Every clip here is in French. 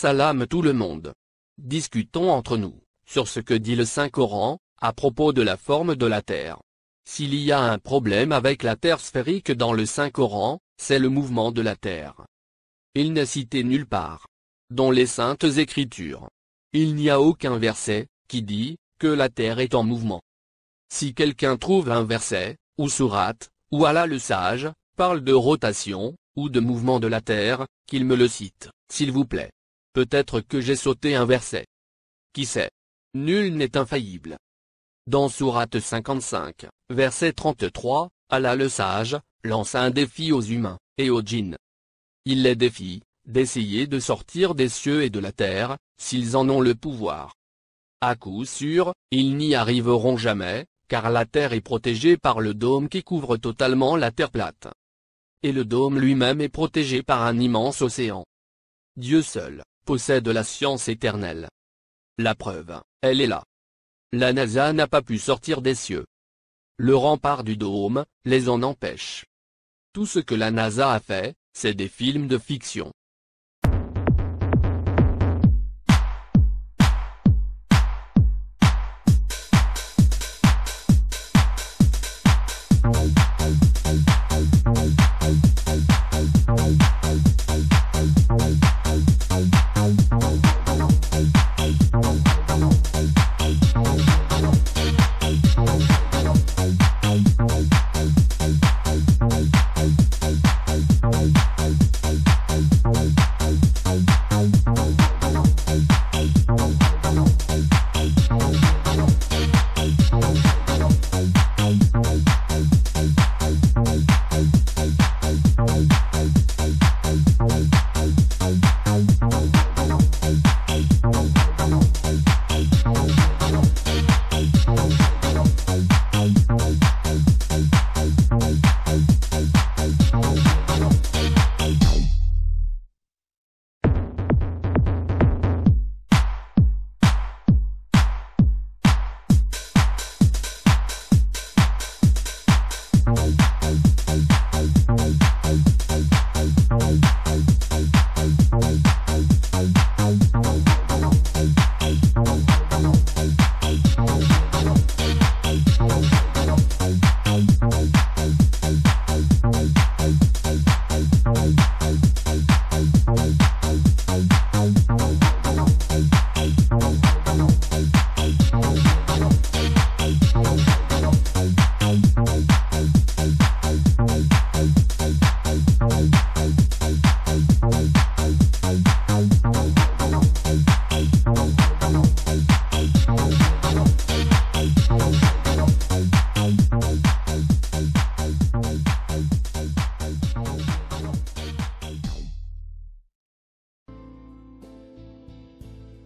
Salam tout le monde. Discutons entre nous, sur ce que dit le Saint-Coran, à propos de la forme de la Terre. S'il y a un problème avec la Terre sphérique dans le Saint-Coran, c'est le mouvement de la Terre. Il n'est cité nulle part. Dans les Saintes Écritures, il n'y a aucun verset qui dit que la Terre est en mouvement. Si quelqu'un trouve un verset, ou sourate, ou Allah le sage, parle de rotation, ou de mouvement de la Terre, qu'il me le cite, s'il vous plaît. Peut-être que j'ai sauté un verset. Qui sait? Nul n'est infaillible. Dans sourate 55, verset 33, Allah le sage, lance un défi aux humains, et aux djinns. Il les défie, d'essayer de sortir des cieux et de la terre, s'ils en ont le pouvoir. À coup sûr, ils n'y arriveront jamais, car la terre est protégée par le dôme qui couvre totalement la terre plate. Et le dôme lui-même est protégé par un immense océan. Dieu seul possède la science éternelle. La preuve, elle est là. La NASA n'a pas pu sortir des cieux. Le rempart du dôme les en empêche. Tout ce que la NASA a fait, c'est des films de fiction.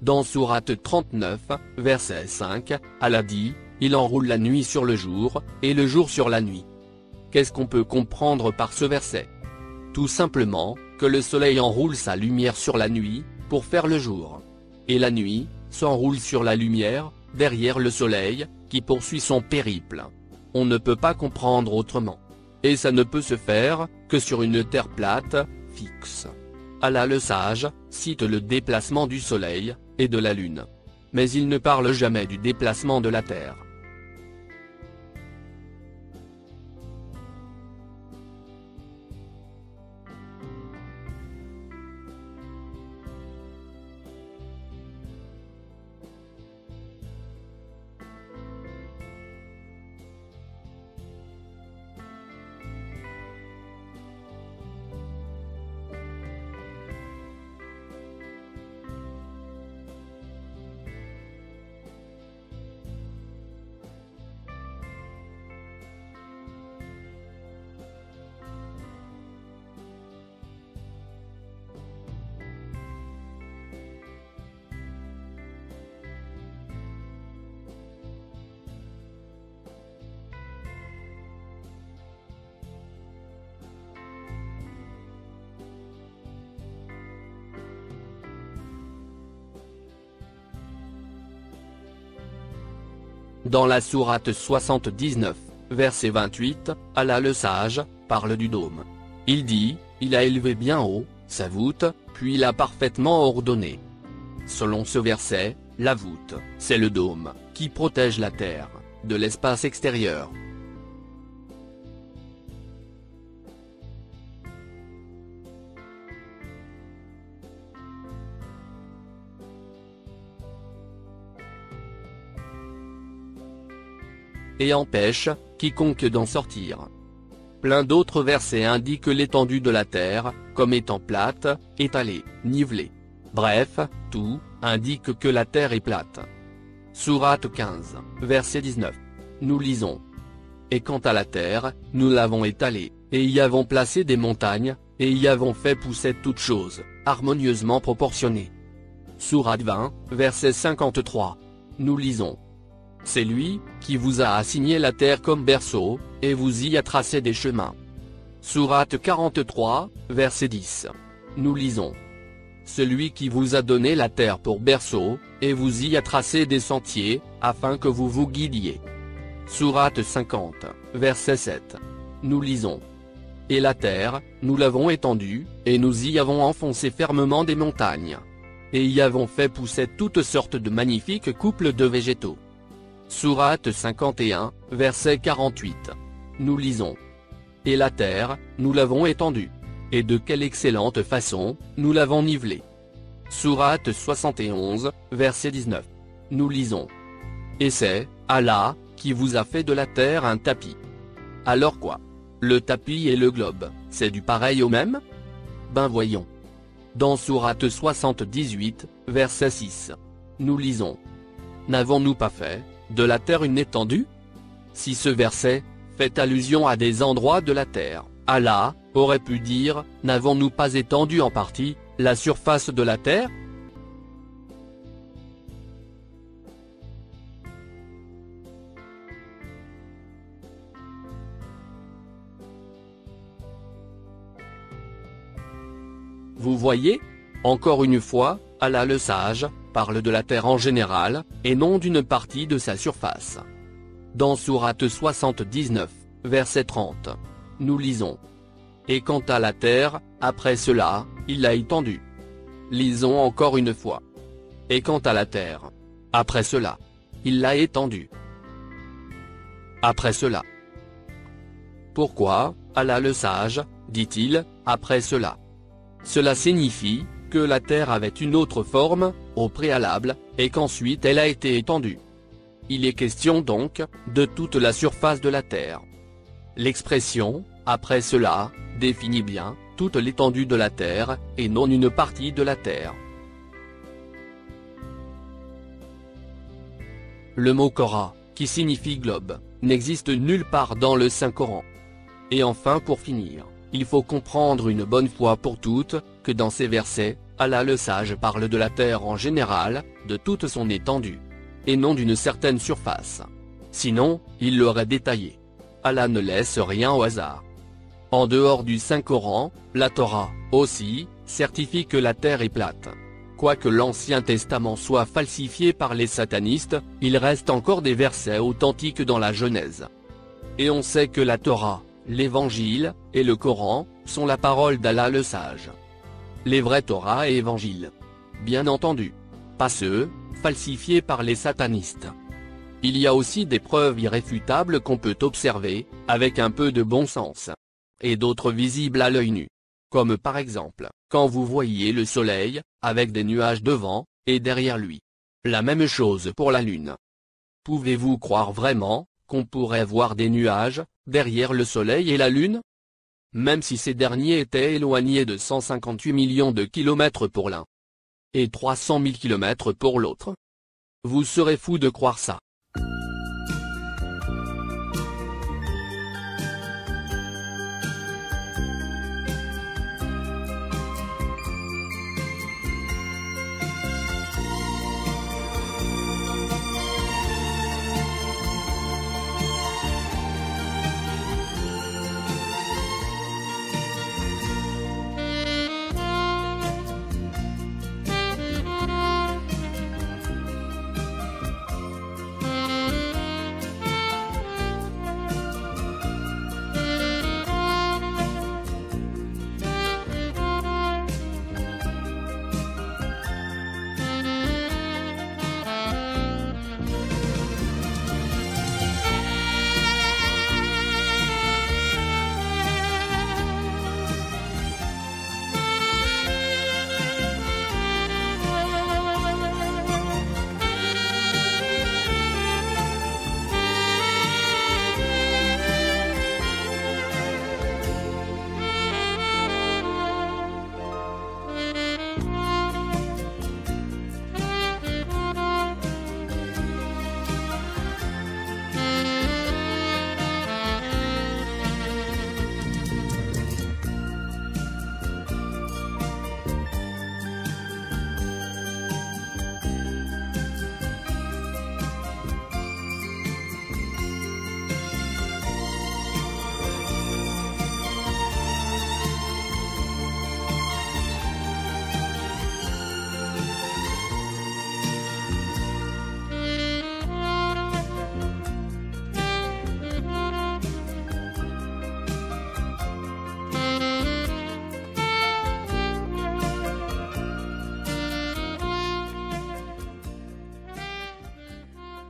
Dans sourate 39, verset 5, Allah dit, il enroule la nuit sur le jour, et le jour sur la nuit. Qu'est-ce qu'on peut comprendre par ce verset? Tout simplement, que le soleil enroule sa lumière sur la nuit, pour faire le jour. Et la nuit, s'enroule sur la lumière, derrière le soleil, qui poursuit son périple. On ne peut pas comprendre autrement. Et ça ne peut se faire, que sur une terre plate, fixe. Allah le sage, cite le déplacement du soleil, et de la lune. Mais il ne parle jamais du déplacement de la terre. Dans la sourate 79, verset 28, Allah le sage, parle du dôme. Il dit, il a élevé bien haut, sa voûte, puis l'a parfaitement ordonné. Selon ce verset, la voûte, c'est le dôme, qui protège la terre de l'espace extérieur. Et empêche quiconque d'en sortir. Plein d'autres versets indiquent l'étendue de la terre, comme étant plate, étalée, nivelée. Bref, tout indique que la terre est plate. Sourate 15, verset 19. Nous lisons. Et quant à la terre, nous l'avons étalée, et y avons placé des montagnes, et y avons fait pousser toutes choses, harmonieusement proportionnées. Sourate 20, verset 53. Nous lisons. C'est lui, qui vous a assigné la terre comme berceau, et vous y a tracé des chemins. Sourate 43, verset 10. Nous lisons. Celui qui vous a donné la terre pour berceau, et vous y a tracé des sentiers, afin que vous vous guidiez. Sourate 50, verset 7. Nous lisons. Et la terre, nous l'avons étendue, et nous y avons enfoncé fermement des montagnes. Et y avons fait pousser toutes sortes de magnifiques couples de végétaux. Sourate 51, verset 48. Nous lisons. Et la terre, nous l'avons étendue. Et de quelle excellente façon, nous l'avons nivelée. Sourate 71, verset 19. Nous lisons. Et c'est, Allah, qui vous a fait de la terre un tapis. Alors quoi? Le tapis et le globe, c'est du pareil au même? Ben voyons. Dans Sourate 78, verset 6. Nous lisons. N'avons-nous pas fait de la terre une étendue? Si ce verset fait allusion à des endroits de la terre, Allah aurait pu dire, n'avons-nous pas étendu en partie la surface de la terre? Vous voyez? Encore une fois, Allah le sage parle de la terre en général, et non d'une partie de sa surface. Dans Sourate 79, verset 30, nous lisons. Et quant à la terre, après cela, il l'a étendue. Lisons encore une fois. Et quant à la terre, après cela, il l'a étendue. Après cela. Pourquoi, Allah le sage, dit-il, après cela? Cela signifie que la terre avait une autre forme, au préalable, et qu'ensuite elle a été étendue. Il est question donc, de toute la surface de la terre. L'expression, après cela, définit bien, toute l'étendue de la terre, et non une partie de la terre. Le mot Korah, qui signifie globe, n'existe nulle part dans le Saint-Coran. Et enfin pour finir, il faut comprendre une bonne fois pour toutes, que dans ces versets, Allah le sage parle de la terre en général, de toute son étendue. Et non d'une certaine surface. Sinon, il l'aurait détaillé. Allah ne laisse rien au hasard. En dehors du Saint-Coran, la Torah, aussi, certifie que la terre est plate. Quoique l'Ancien Testament soit falsifié par les satanistes, il reste encore des versets authentiques dans la Genèse. Et on sait que la Torah, l'Évangile, et le Coran, sont la parole d'Allah le sage. Les vrais Torah et Évangiles. Bien entendu. Pas ceux, falsifiés par les satanistes. Il y a aussi des preuves irréfutables qu'on peut observer, avec un peu de bon sens. Et d'autres visibles à l'œil nu. Comme par exemple, quand vous voyez le soleil, avec des nuages devant, et derrière lui. La même chose pour la lune. Pouvez-vous croire vraiment, qu'on pourrait voir des nuages, derrière le soleil et la lune? Même si ces derniers étaient éloignés de 158 millions de kilomètres pour l'un. Et 300 000 kilomètres pour l'autre. Vous serez fou de croire ça.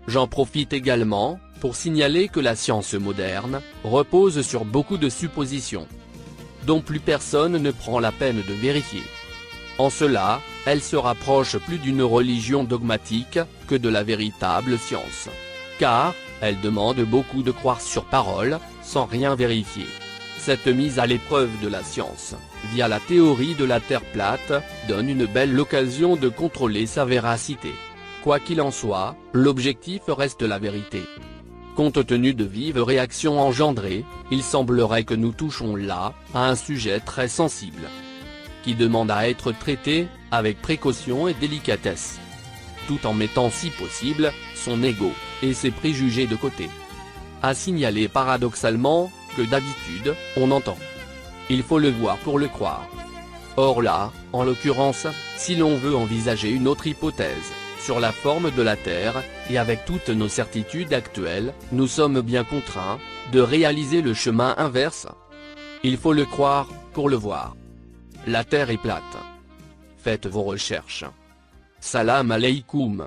J'en profite également, pour signaler que la science moderne, repose sur beaucoup de suppositions, dont plus personne ne prend la peine de vérifier. En cela, elle se rapproche plus d'une religion dogmatique, que de la véritable science. Car, elle demande beaucoup de croire sur parole, sans rien vérifier. Cette mise à l'épreuve de la science, via la théorie de la Terre plate, donne une belle occasion de contrôler sa véracité. Quoi qu'il en soit, l'objectif reste la vérité. Compte tenu de vives réactions engendrées, il semblerait que nous touchons là, à un sujet très sensible, qui demande à être traité, avec précaution et délicatesse, tout en mettant si possible, son ego, et ses préjugés de côté. À signaler paradoxalement, que d'habitude, on entend « il faut le voir pour le croire ». Or là, en l'occurrence, si l'on veut envisager une autre hypothèse, sur la forme de la Terre, et avec toutes nos certitudes actuelles, nous sommes bien contraints, de réaliser le chemin inverse. Il faut le croire, pour le voir. La Terre est plate. Faites vos recherches. Salam alaykoum.